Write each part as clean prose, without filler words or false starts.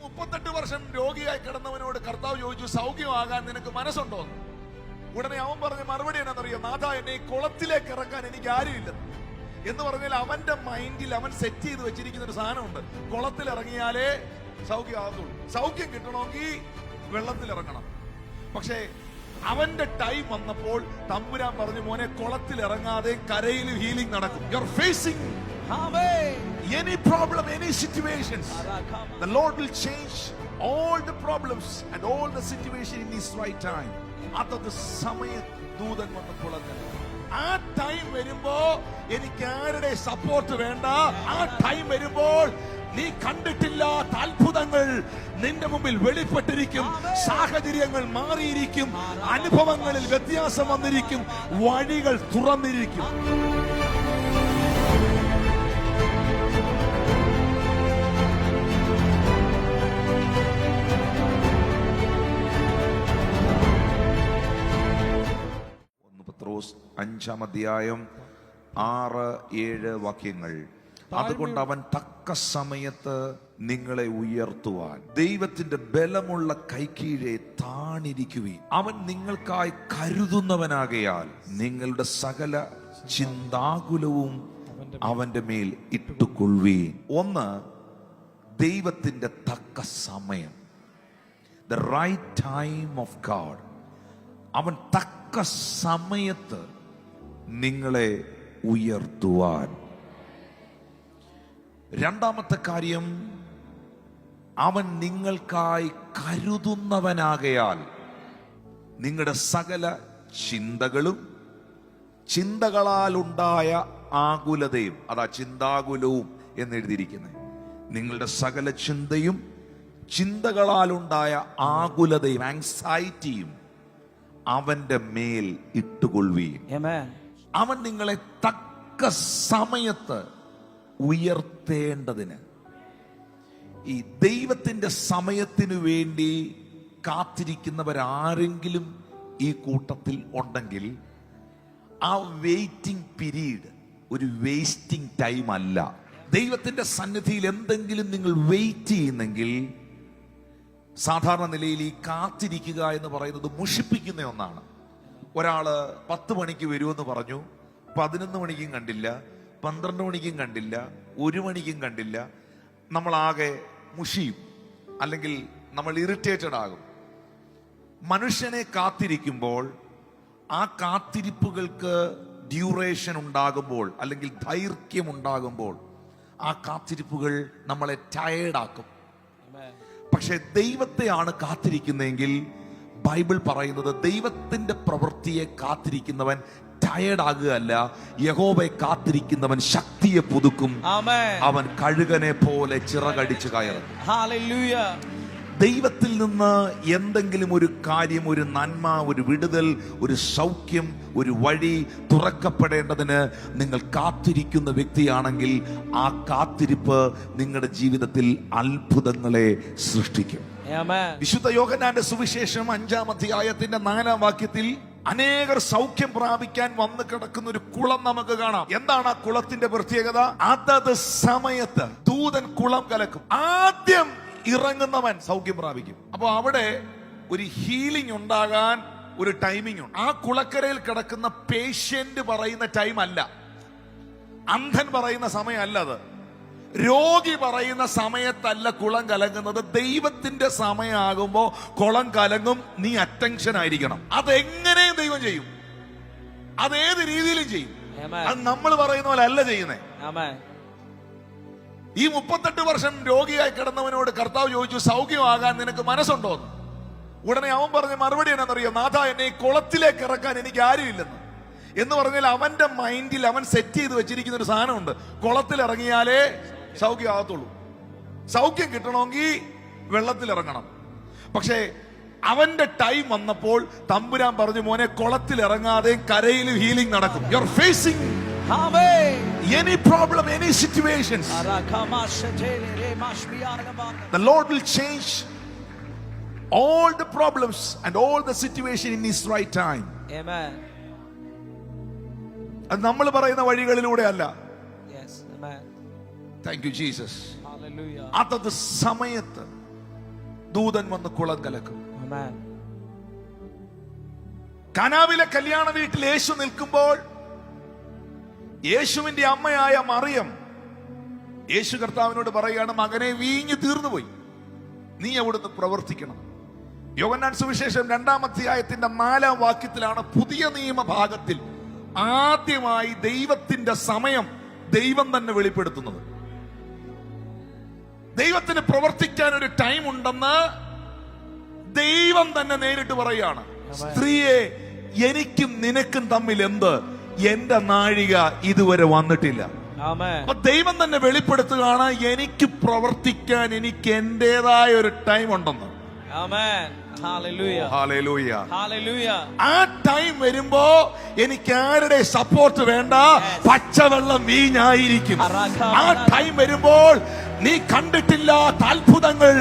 38 വർഷം രോഗിയായി കിടന്നവനോട് കർത്താവ് ചോദിച്ചു, സൗഖ്യമാകാൻ നിനക്ക് മനസ്സുണ്ടോ? ഉടനെ അവൻ പറഞ്ഞ മറുപടി എന്നാണെന്നറിയോ? നാഥ, എന്നെ ഈ കുളത്തിലേക്ക് ഇറക്കാൻ എനിക്ക് ആരുമില്ലെന്ന്. എന്ന് പറഞ്ഞാൽ അവന്റെ മൈൻഡിൽ അവൻ സെറ്റ് ചെയ്ത് വെച്ചിരിക്കുന്ന ഒരു സാധനമുണ്ട്. കുളത്തിൽ ഇറങ്ങിയാലേ സൗഖ്യമാകത്തുള്ളൂ. സൗഖ്യം കിട്ടണമെങ്കിൽ വെള്ളത്തിൽ ഇറങ്ങണം. പക്ഷേ അവന്റെ ടൈം വന്നപ്പോൾ തമ്പുരാൻ പറഞ്ഞു, മോനെ, കുളത്തിൽ ഇറങ്ങാതെ കരയിൽ ഹീലിംഗ് നടക്കും. You are facing any problem, any situations, the Lord will change all the problems and all the situation in His right time. അതത് സമയം ദൂതൻ വന്നപ്പോൾ ആ ടൈം വരുമ്പോ എനിക്ക് ആരുടെ സപ്പോർട്ട് വേണ്ട. ആ ടൈം വരുമ്പോൾ നീ കണ്ടിട്ടില്ലാത്ത അത്ഭുതങ്ങൾ നിന്റെ മുമ്പിൽ വെളിപ്പെട്ടിരിക്കും. സാഹചര്യങ്ങൾ മാറിയിരിക്കും. അനുഭവങ്ങളിൽ വ്യത്യാസം വന്നിരിക്കും. വഴികൾ തുറന്നിരിക്കും. പത്രോസ് 5-ാം അധ്യായം 6-7 വാക്യങ്ങൾ. അതുകൊണ്ട് അവൻ തക്ക സമയത്ത് നിങ്ങളെ ഉയർത്തുവാൻ ദൈവത്തിന്റെ ബലമുള്ള കൈക്കീഴെ താണിരിക്കുവിൻ. അവൻ നിങ്ങൾക്കായി കരുതുന്നവനാകയാൽ നിങ്ങളുടെ സകല ചിന്താകുലവും അവന്റെ മേൽ ഇട്ടുകൊള്ളുവീൻ. ഒന്ന്, ദൈവത്തിന്റെ തക്ക സമയം, the right time of God. അവൻ തക്ക സമയത്ത് നിങ്ങളെ ഉയർത്തുവാൻ. രണ്ടാമത്തെ കാര്യം, അവൻ നിങ്ങൾക്കായി കരുതുന്നവനാകയാൽ നിങ്ങളുടെ സകല ചിന്തകളും ചിന്തകളാൽ ഉണ്ടായ ആകുലതയും, അതാ ചിന്താകുലവും എന്നെഴുതിയിരിക്കുന്നത്. നിങ്ങളുടെ സകല ചിന്തയും ചിന്തകളാൽ ഉണ്ടായ ആകുലതയും, ആങ്സൈറ്റിയും അവന്റെ മേൽ ഇട്ടുകൊള്ളുവീൻ. അവൻ നിങ്ങളെ തക്ക സമയത്ത് ഉയർത്തേണ്ടതിന്. ഈ ദൈവത്തിന്റെ സമയത്തിനു വേണ്ടി കാത്തിരിക്കുന്നവരാരെങ്കിലും ഈ കൂട്ടത്തിൽ ഉണ്ടെങ്കിൽ ആ വെയിറ്റിംഗ് പീരീഡ് ഒരു വേസ്റ്റിംഗ് ടൈം അല്ല. ദൈവത്തിന്റെ സന്നിധിയിൽ എന്തെങ്കിലും നിങ്ങൾ വെയിറ്റ് ചെയ്യുന്നെങ്കിൽ, സാധാരണ നിലയിൽ ഈ കാത്തിരിക്കുക എന്ന് പറയുന്നത് മുഷിപ്പിക്കുന്ന ഒന്നാണ്. ഒരാള് 10 മണിക്ക് വരുമെന്ന് പറഞ്ഞു, 11 മണിക്കും കണ്ടില്ല, 12 മണിക്കും കണ്ടില്ല, 1 മണിക്കും കണ്ടില്ല. നമ്മളാകെ മുഷിയും, അല്ലെങ്കിൽ നമ്മൾ ഇറിറ്റേറ്റഡ് ആകും. മനുഷ്യനെ കാത്തിരിക്കുമ്പോൾ ആ കാത്തിരിപ്പുകൾക്ക് ഡ്യൂറേഷൻ ഉണ്ടാകുമ്പോൾ, അല്ലെങ്കിൽ ദൈർഘ്യം ഉണ്ടാകുമ്പോൾ, ആ കാത്തിരിപ്പുകൾ നമ്മളെ ടയേർഡാക്കും. പക്ഷെ ദൈവത്തെയാണ് കാത്തിരിക്കുന്നതെങ്കിൽ ബൈബിൾ പറയുന്നത്, ദൈവത്തിന്റെ പ്രവൃത്തിയെ കാത്തിരിക്കുന്നവൻ ടയേർഡ് ആകുകയല്ല, യഹോവയെ കാത്തിരിക്കുന്നവൻ ശക്തിയെ പുതുക്കും. അവൻ കഴുകനെ പോലെ ചിറകടിച്ചു കയറും. ദൈവത്തിൽ നിന്ന് എന്തെങ്കിലും ഒരു കാര്യം, ഒരു നന്മ, ഒരു വിടുതൽ, ഒരു സൗഖ്യം, ഒരു വഴി തുറക്കപ്പെടേണ്ടതിന് നിങ്ങൾ കാത്തിരിക്കുന്ന വ്യക്തിയാണെങ്കിൽ ആ കാത്തിരിപ്പ് നിങ്ങളുടെ ജീവിതത്തിൽ അത്ഭുതങ്ങളെ സൃഷ്ടിക്കും. വിശുദ്ധ യോഹന്നാന്റെ സുവിശേഷം 5-ാം അധ്യായത്തിന്റെ 4-ാം വാക്യത്തിൽ അനേകർ സൗഖ്യം പ്രാപിക്കാൻ വന്നു കിടക്കുന്ന ഒരു കുളം നമുക്ക് കാണാം. എന്താണ് ആ കുളത്തിന്റെ പ്രത്യേകത? അതത് സമയത്ത് ദൂതൻ കുളം കലക്കും. ആദ്യം ഇറങ്ങുന്നവൻ സൗഖ്യം പ്രാപിക്കും. അപ്പൊ അവിടെ ഒരു ഹീലിംഗ് ഉണ്ടാകാൻ ഒരു ടൈമിംഗ് ഉണ്ട്. ആ കുളക്കരയിൽ കിടക്കുന്ന പേഷ്യന്റ് പറയുന്ന ടൈം അല്ല, അന്ധൻ പറയുന്ന സമയമല്ല, അത് രോഗി പറയുന്ന സമയത്തല്ല കുളം കലങ്ങുന്നത്. ദൈവത്തിന്റെ സമയമാകുമ്പോ കുളം കലങ്ങും. നീ അറ്റൻഷൻ ആയിരിക്കണം. അതെങ്ങനെയും ദൈവം ചെയ്യും, അതേത് രീതിയിലും ചെയ്യും. അത് നമ്മൾ പറയുന്ന പോലെ അല്ല ചെയ്യുന്നേ. ഈ 38 വർഷം രോഗിയായി കിടന്നവനോട് കർത്താവ് ചോദിച്ചു, സൗഖ്യമാകാൻ നിനക്ക് മനസ്സുണ്ടോ? ഉടനെ അവൻ പറഞ്ഞ മറുപടി എന്നാണെന്നറിയോ? നാഥ, എന്നെ ഈ കുളത്തിലേക്ക് ഇറക്കാൻ എനിക്ക് ആരുമില്ലെന്ന്. എന്ന് പറഞ്ഞാൽ അവന്റെ മൈൻഡിൽ അവൻ സെറ്റ് ചെയ്ത് വെച്ചിരിക്കുന്ന ഒരു സാധനമുണ്ട്. കുളത്തിൽ ഇറങ്ങിയാലേ സൗഖ്യമാകത്തുള്ളൂ. സൗഖ്യം കിട്ടണമെങ്കിൽ വെള്ളത്തിൽ ഇറങ്ങണം. പക്ഷേ അവന്റെ ടൈം വന്നപ്പോൾ തമ്പുരാൻ പറഞ്ഞു, മോനെ, കുളത്തിൽ ഇറങ്ങാതെ കരയിൽ ഹീലിംഗ് നടക്കും. You are facing any problem, any situations, the Lord will change all the problems and all the situation in His right time. Amen. അത് നമ്മൾ പറയുന്ന വഴികളിലൂടെ അല്ല. Yes, amen. Thank you Jesus. Hallelujah. അതത് സമയത്ത് ദൂതൻ വന്ന് കുളം കലക്കും. Amen. കനാവിലെ കല്യാണ വീട്ടിൽ യേശു നിൽക്കുമ്പോൾ യേശുവിന്റെ അമ്മയായ മറിയം യേശു കർത്താവിനോട് പറയുകയാണ്, മകനെ വീഞ്ഞു തീർന്നുപോയി, നീ അവിടുന്ന് പ്രവർത്തിക്കണം. യോഹന്നാൻ സുവിശേഷം 2-ാം അധ്യായത്തിന്റെ 4-ാം വാക്യത്തിലാണ് പുതിയ നിയമ ഭാഗത്തിൽ ആദ്യമായി ദൈവത്തിന്റെ സമയം ദൈവം തന്നെ വെളിപ്പെടുത്തുന്നത്. ദൈവത്തിന് പ്രവർത്തിക്കാൻ ഒരു ടൈം ഉണ്ടെന്ന് ദൈവം തന്നെ നേരിട്ട് പറയാണ്. സ്ത്രീയെ, എനിക്കും നിനക്കും തമ്മിൽ എന്ത്? എന്റെ നാഴിക ഇതുവരെ വന്നിട്ടില്ല. അപ്പൊ ദൈവം തന്നെ വെളിപ്പെടുത്തുകയാണ്, എനിക്ക് പ്രവർത്തിക്കാൻ എനിക്ക് എന്റേതായ ഒരു ടൈം ഉണ്ടെന്ന്. ആ ടൈം വരുമ്പോ എനിക്ക് ആരുടെ സപ്പോർട്ട് വേണ്ട, പച്ചവെള്ളം വീഞ്ഞായിരിക്കും. ആ ടൈം വരുമ്പോൾ നീ കണ്ടിട്ടില്ലാത്ത അത്ഭുതങ്ങൾ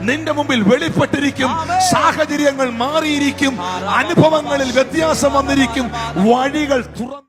നിന്റെ മുമ്പിൽ വെളിപ്പെട്ടിരിക്കും. സാഹചര്യങ്ങൾ മാറിയിരിക്കും, അനുഭവങ്ങളിൽ വ്യത്യാസം വന്നിരിക്കും, വഴികൾ തുറന്നു.